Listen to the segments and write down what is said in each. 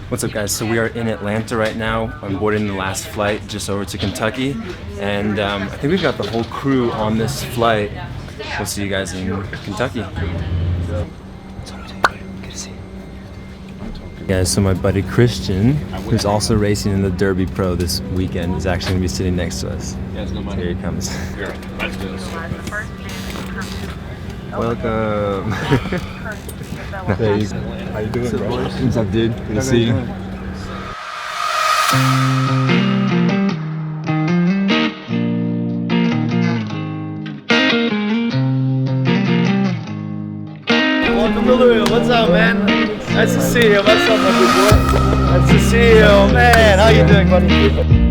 What's up, guys? So we are in Atlanta right now. I'm boarding the last flight just over to Kentucky, and I think we've got the whole crew on this flight. We'll see you guys in Kentucky. Guys, so my buddy Christian, who's also racing in the Derby Pro this weekend, is actually going to be sitting next to us. So here he comes. Welcome. How you doing, bro? What's up, dude? Good to see you. Welcome to Louisville. What's up, man? Nice to see you. What's up, my big boy? Nice to see you, man. How you doing, buddy?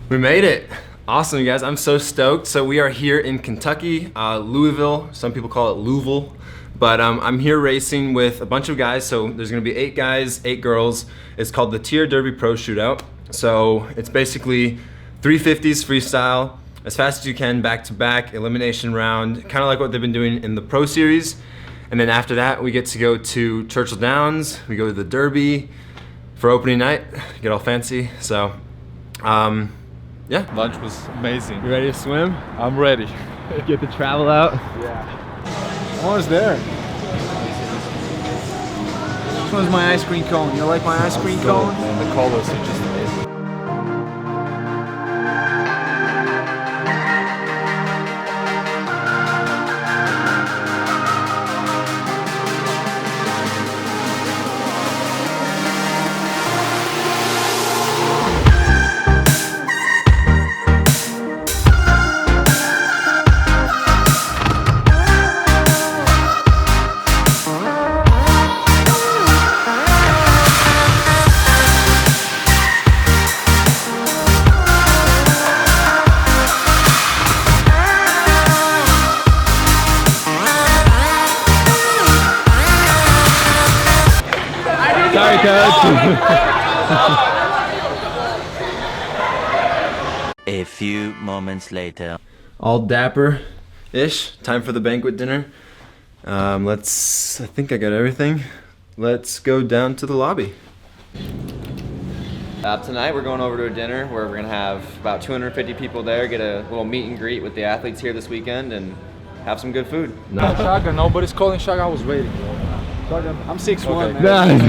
We made it. Awesome, you guys. I'm so stoked. So we are here in Kentucky, Louisville. Some people call it Louisville. But I'm here racing with a bunch of guys. So there's going to be 8 guys, 8 girls. It's called the Tier Derby Pro Shootout. So it's basically 350s freestyle, as fast as you can, back to back, elimination round, kind of like what they've been doing in the Pro Series. And then after that, we get to go to Churchill Downs. We go to the Derby for opening night, get all fancy. So, yeah. Lunch was amazing. You ready to swim? I'm ready. Get the travel out? Yeah. Almost there. This one's my ice cream cone. You like my ice cream cone? Man, the colors are just amazing. Sorry, coach. A few moments later. All dapper-ish. Time for the banquet dinner. I think I got everything. Let's go down to the lobby. Tonight we're going over to a dinner where we're gonna have about 250 people there, get a little meet and greet with the athletes here this weekend, and have some good food. Shaga, nobody's calling Shaga. I was waiting. I'm 6'1", Okay. man.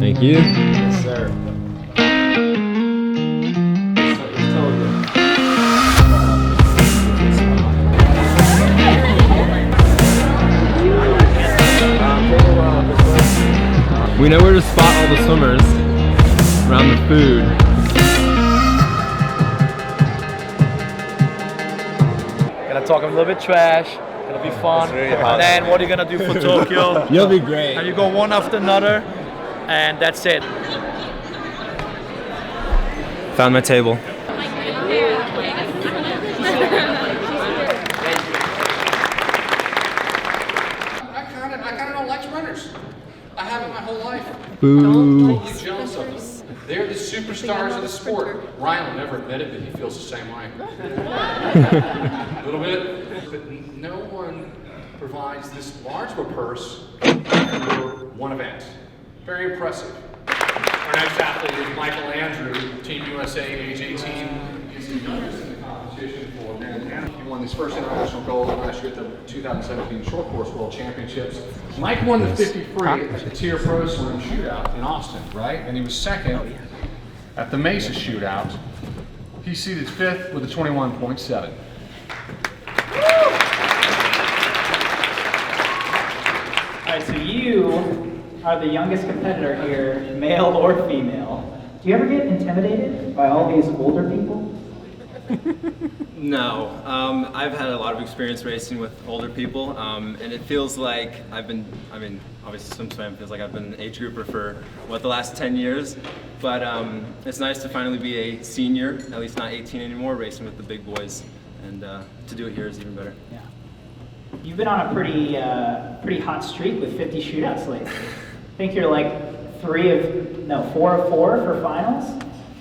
Thank you. Yes, sir. We know where to spot all the swimmers around the food. Gonna talk a little bit trash. It'll be fun. And then what are you gonna do for Tokyo? You'll be great. And you go one after another, and that's it. Found my table. I kind of don't like runners. I haven't my whole life. Boo. Totally jealous of them. They're the superstars of the sport. Ryan will never admit it, but he feels the same way. A little bit. But no one provides this large of a purse for one event. Very impressive. Our next athlete is Michael Andrew, Team USA, age 18. He's the youngest in the competition for Montana. He won his first international gold last year at the 2017 Short Course World Championships. Mike won the 50 free at the Tier Pro Swim Shootout in Austin, right? And he was second at the Mesa Shootout. He seeded 5th with a 21.7. All right, so you are the youngest competitor here, male or female. Do you ever get intimidated by all these older people? No, I've had a lot of experience racing with older people, and it feels like obviously SwimSwam feels like I've been an age grouper for, the last 10 years, but it's nice to finally be a senior, at least not 18 anymore, racing with the big boys, and to do it here is even better. Yeah. You've been on a pretty hot streak with 50 shootouts lately. I think you're like 4 of 4 for finals,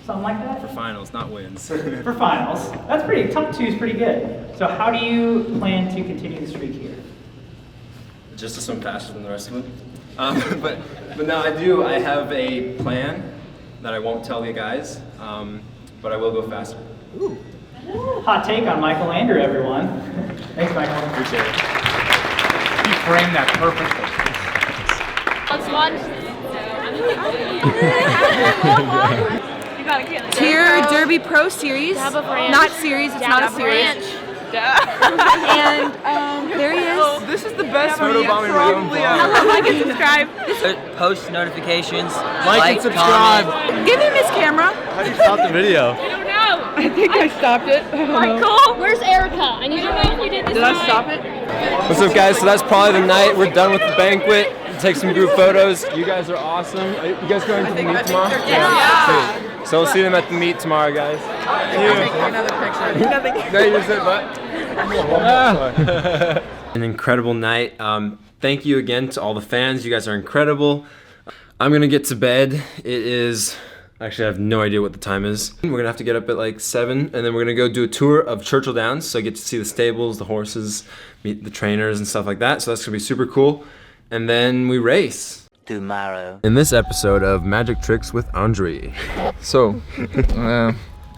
something like that. For finals, not wins. For finals, that's pretty. Top 2 is pretty good. So how do you plan to continue the streak here? Just to swim faster than the rest of them. But no, I have a plan that I won't tell you guys, but I will go faster. Ooh. Hot take on Michael Andrew, everyone. Thanks, Michael. Appreciate it. He framed that perfectly. Let's watch. You gotta kill it. Tier Derby Pro Series. Not series, it's not a series. And there he is. This is the best photo bombing probably ever. Like and subscribe. Post notifications. Like and subscribe. Give him his camera. How do you stop the video? I don't know. I think I stopped it. Michael, where's Erica? I need to know if you did this. Did I stop it? What's up, guys? So that's probably the night. We're done with the banquet. Take some group photos. You guys are awesome. Are you guys going to the meet tomorrow? Yeah. So we'll see them at the meet tomorrow, guys. Another picture. No, you just said what? An incredible night. Thank you again to all the fans. You guys are incredible. I'm gonna get to bed. It is, actually I have no idea what the time is. We're gonna have to get up at like 7 and then we're gonna go do a tour of Churchill Downs. So I get to see the stables, the horses, meet the trainers and stuff like that. So that's gonna be super cool. And then we race. Tomorrow. In this episode of Magic Tricks with Andre. So,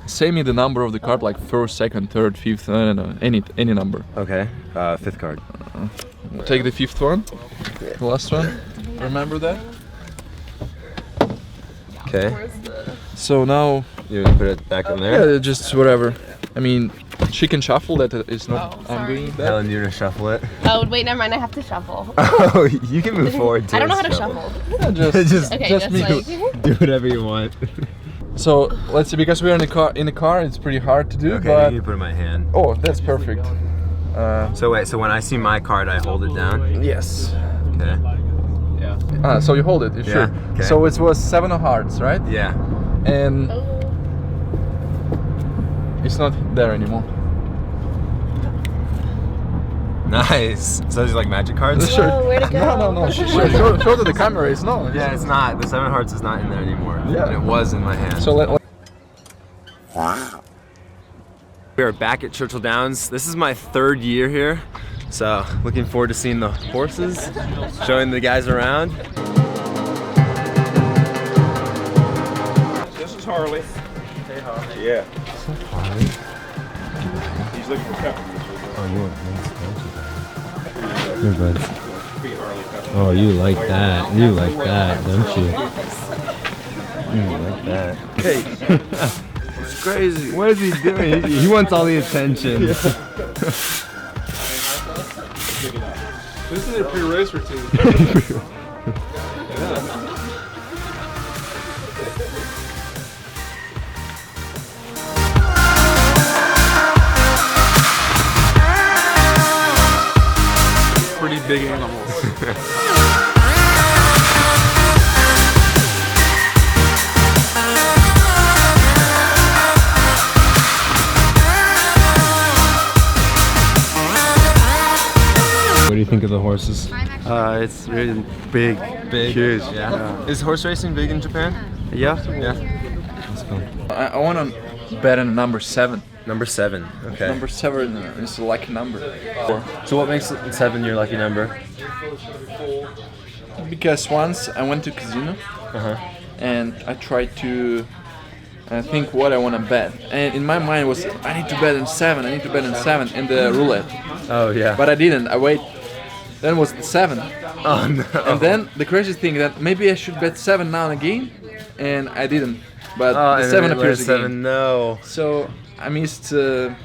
say me the number of the card, like first, second, third, fifth, I don't know, any number. Okay, 5th card. Take the 5th one, the last one. Remember that? Okay. So now, You're gonna put it back in there? yeah, just whatever. I mean, she can shuffle. That is not. I'm doing that. Helen, you're gonna shuffle it. Oh, wait, never mind. I have to shuffle. Oh, you can move forward too. I don't know how to shuffle. Yeah, just Okay, just just me. like. Do whatever you want. So let's see, because we're in the car. In the car, it's pretty hard to do. Okay, but you can put it in my hand. oh, that's perfect. So wait, so when I see my card, I hold it down? Yes. Okay. So you hold it. You Yeah, sure? okay. So it was 7 of hearts, right? Yeah. And it's not there anymore. Nice. So these are like magic cards? Sure. where'd it go? No. Show to the camera. It's not. Yeah, it's not. The 7 of hearts is not in there anymore. Yeah. And it was in my hand. So let. We are back at Churchill Downs. This is my 3rd year here. So looking forward to seeing the horses, showing the guys around. This is Harley. Hey, Harley. Yeah. He's looking for pepper. Oh, you want Here, bud. Oh, you like that. You like that, don't you? You like that. Hey. It's crazy. What is he doing? He wants all the attention. This is a pre-race routine. Pretty big animals. What do you think of the horses? It's really big. Big? Huge. Yeah. Is horse racing big in Japan? Yeah. Yeah. That's cool. I want to bet on number 7. Number 7. Okay. Number 7 is a lucky number. So what makes 7 your lucky number? Because once I went to casino and I tried to think what I want to bet, and in my mind was I need to bet on 7. I need to bet on 7 in the roulette. Oh yeah. But I didn't. I wait. Then was 7. Oh no. And then the crazy thing that maybe I should bet 7 now and again, and I didn't. But the 7 appears again. 7, no. So I missed A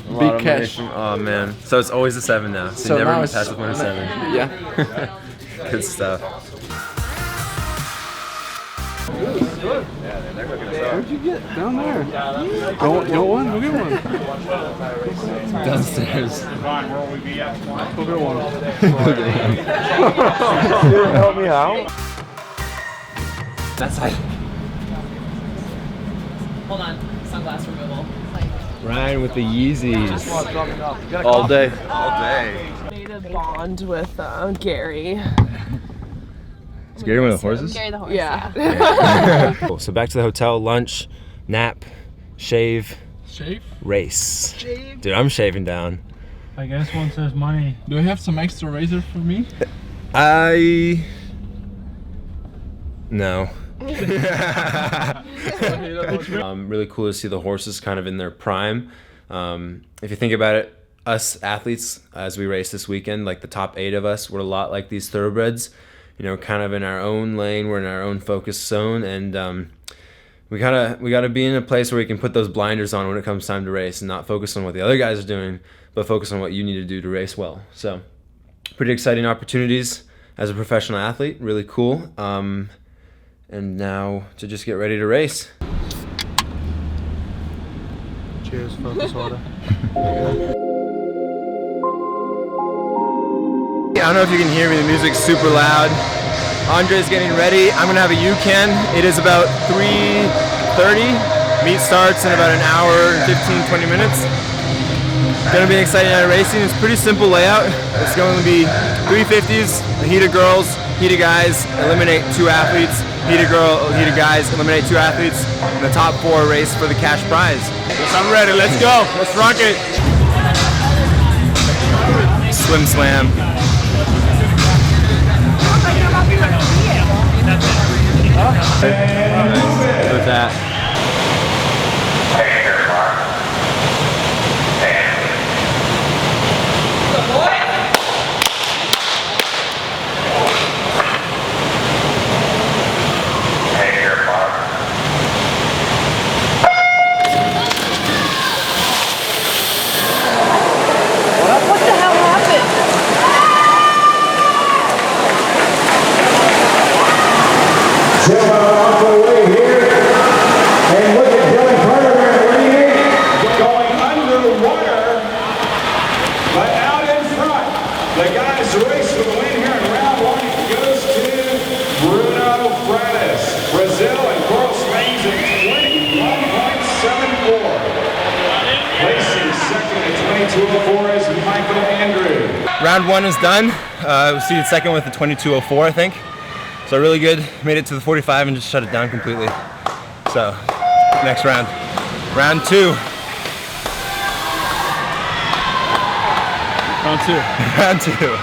lot big of cash. money Oh man. So it's always a 7 now. So, So you never now been it's past with 1 or 7. Yeah. Good stuff. Where'd you get? Down there. Don't one? Go get one. Downstairs. Go get one. Help me out. That's like Hold on, sunglass removal. Ryan with the Yeezys. All day. All day. to bond with Gary. Is Gary one of the horses? Gary the horse. Yeah. Cool. So back to the hotel, lunch, nap, shave, race. Dude, I'm shaving down. I guess one says money. Do you have some extra razor for me? No. Really cool to see the horses kind of in their prime. If you think about it, us athletes, as we race this weekend, like the top 8 of us, we're a lot like these thoroughbreds, you know, kind of in our own lane, we're in our own focus zone, and we gotta be in a place where we can put those blinders on when it comes time to race and not focus on what the other guys are doing, but focus on what you need to do to race well. So pretty exciting opportunities as a professional athlete, really cool. And now to just get ready to race. Cheers, focus order. I don't know if you can hear me, the music's super loud. Andre's getting ready. I'm gonna have a UCAN. It is about 3:30. Meet starts in about an hour and 15-20 minutes. Gonna be exciting night of racing. It's a pretty simple layout. It's going to be 350s, the heat of girls, heat of guys, eliminate 2 athletes, heat of guys, eliminate 2 athletes, and the top 4 race for the cash prize. Yes, I'm ready. Let's go. Let's rock it. Swim slam. What's that? What the hell happened? Off the way here, and look at Dylan Carter leading, going under the wire, but out in front. The guys race for the win here in round 1. It goes to Bruno Freitas, Brazil, and Coral Springs at 21.74. Placing second at 22.04 is Michael Andrew. Round 1 is done. We seeded second with the 22.04, I think. So really good. Made it to the 45 and just shut it down completely. So next round. Round 2. Round 2. Round 2.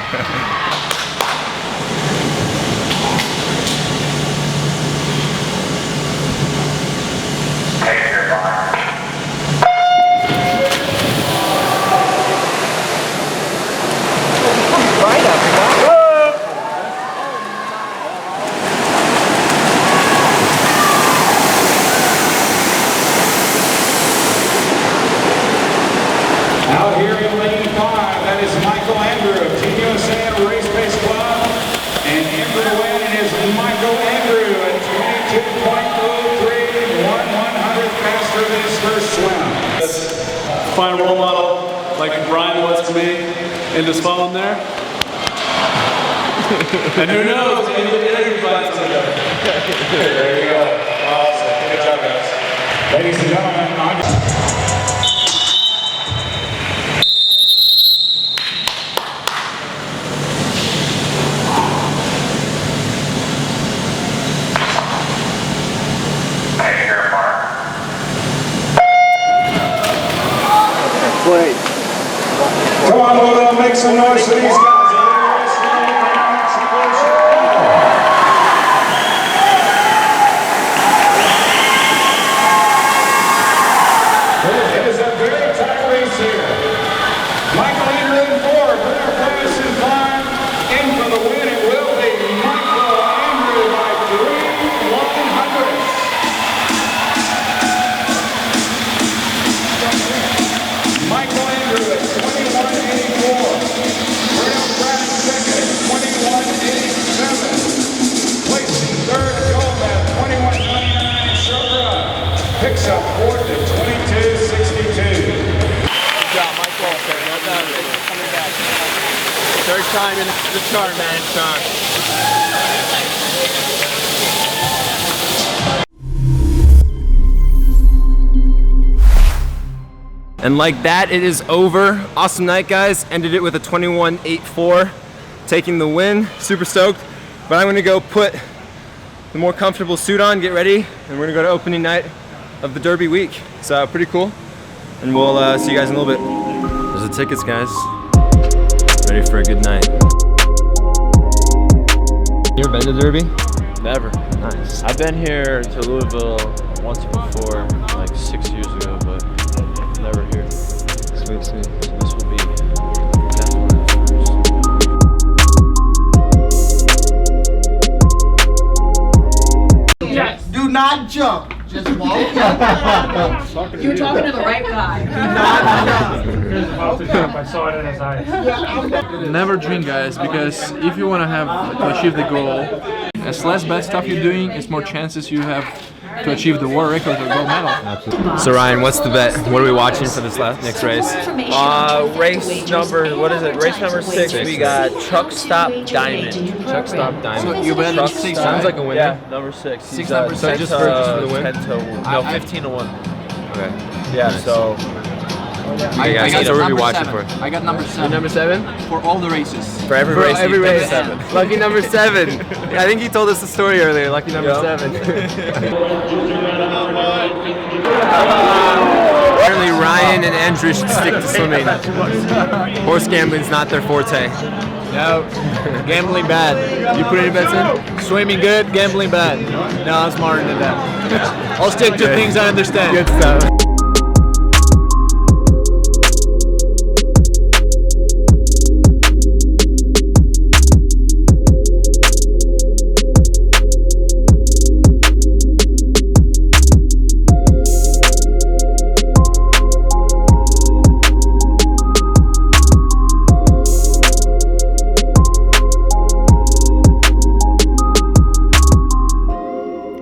Out here in lane 5, that is Michael Andrew of Team USA Race Pace Club. And in for the win is Michael Andrew at 22.03, 1/100th faster than his first swim. Find a role model like Ryan was to me in this phone there. And who knows, maybe everybody's together. There you go. Awesome. Good job, guys. Ladies and gentlemen, come on, Lodo, make some noise for these guys. It is a very tight race here. Michael Andrew in 4, Bruno Freitas in 5. In for the win, it will be Michael Andrew by 3/100ths. Michael Andrew at 21.84. Bruno Freitas second at 21.87. Placing third, Gomez, 21.99. Shobra picks up fourth at 22.62. Good job, Michael. Well done. Thanks for coming back. Third time in the chart, man. And like that, it is over. Awesome night, guys. Ended it with a 21.84, taking the win. Super stoked. But I'm gonna go put the more comfortable suit on, get ready, and we're gonna go to opening night of the Derby week. So pretty cool. And we'll see you guys in a little bit. There's the tickets, guys. Ready for a good night. You ever been to Derby? Never. Nice. I've been here to Louisville once before, like 6 years ago, but never here. Sweet, sweet. So this will be definitely the Yes. Do not jump. Just walk up. You're talking to the right guy. About to jump. I saw it in his eyes. Never drink, guys, because if you want to achieve the goal, as less bad stuff you're doing, it's more chances you have to achieve the world record or gold medal. Absolutely. So Ryan, what's the bet? What are we watching for this next race? Race number, what is it? Race number 6, we got Truck Stop Diamond. Truck Stop Diamond. So you bet Truck 6, sounds like a winner. Yeah, number 6. Six, number So 6. just for the win? 10 to 1. No, 15 to 1. Okay. Yeah, so Okay, guys, that's what we're gonna be watching for. I got number 7. Number 7? For all the races. for every For race, every you pick race. 7. Lucky number 7. Yeah, I think he told us the story earlier. Lucky number 7. Apparently Ryan and Andrew should stick to swimming. Horse gambling's not their forte. No, gambling bad. You put any bets in? Swimming good, gambling bad. No, I'm smarter than that. I'll stick to Good. things I understand. Good stuff.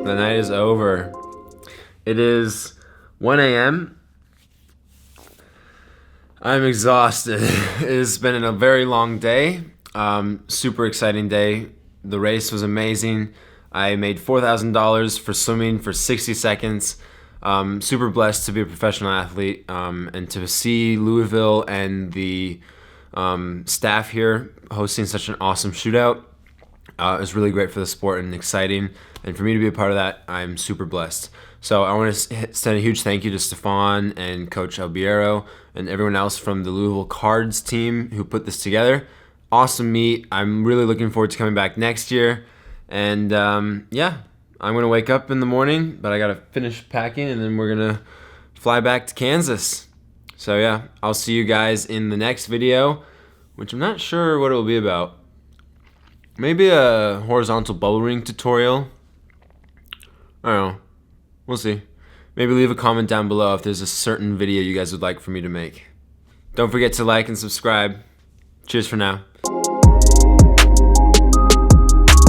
The night is over. It is 1 a.m. I'm exhausted. It has been a very long day. Super exciting day. The race was amazing. I made $4,000 for swimming for 60 seconds. Super blessed to be a professional athlete and to see Louisville and the staff here hosting such an awesome shootout. It was really great for the sport and exciting. And for me to be a part of that, I'm super blessed. So I want to send a huge thank you to Stefan and Coach Albiero and everyone else from the Louisville Cards team who put this together. Awesome meet. I'm really looking forward to coming back next year. And yeah, I'm going to wake up in the morning, but I got to finish packing and then we're going to fly back to Kansas. So yeah, I'll see you guys in the next video, which I'm not sure what it will be about. Maybe a horizontal bubble ring tutorial. I don't know. We'll see. Maybe leave a comment down below if there's a certain video you guys would like for me to make. Don't forget to like and subscribe. Cheers for now.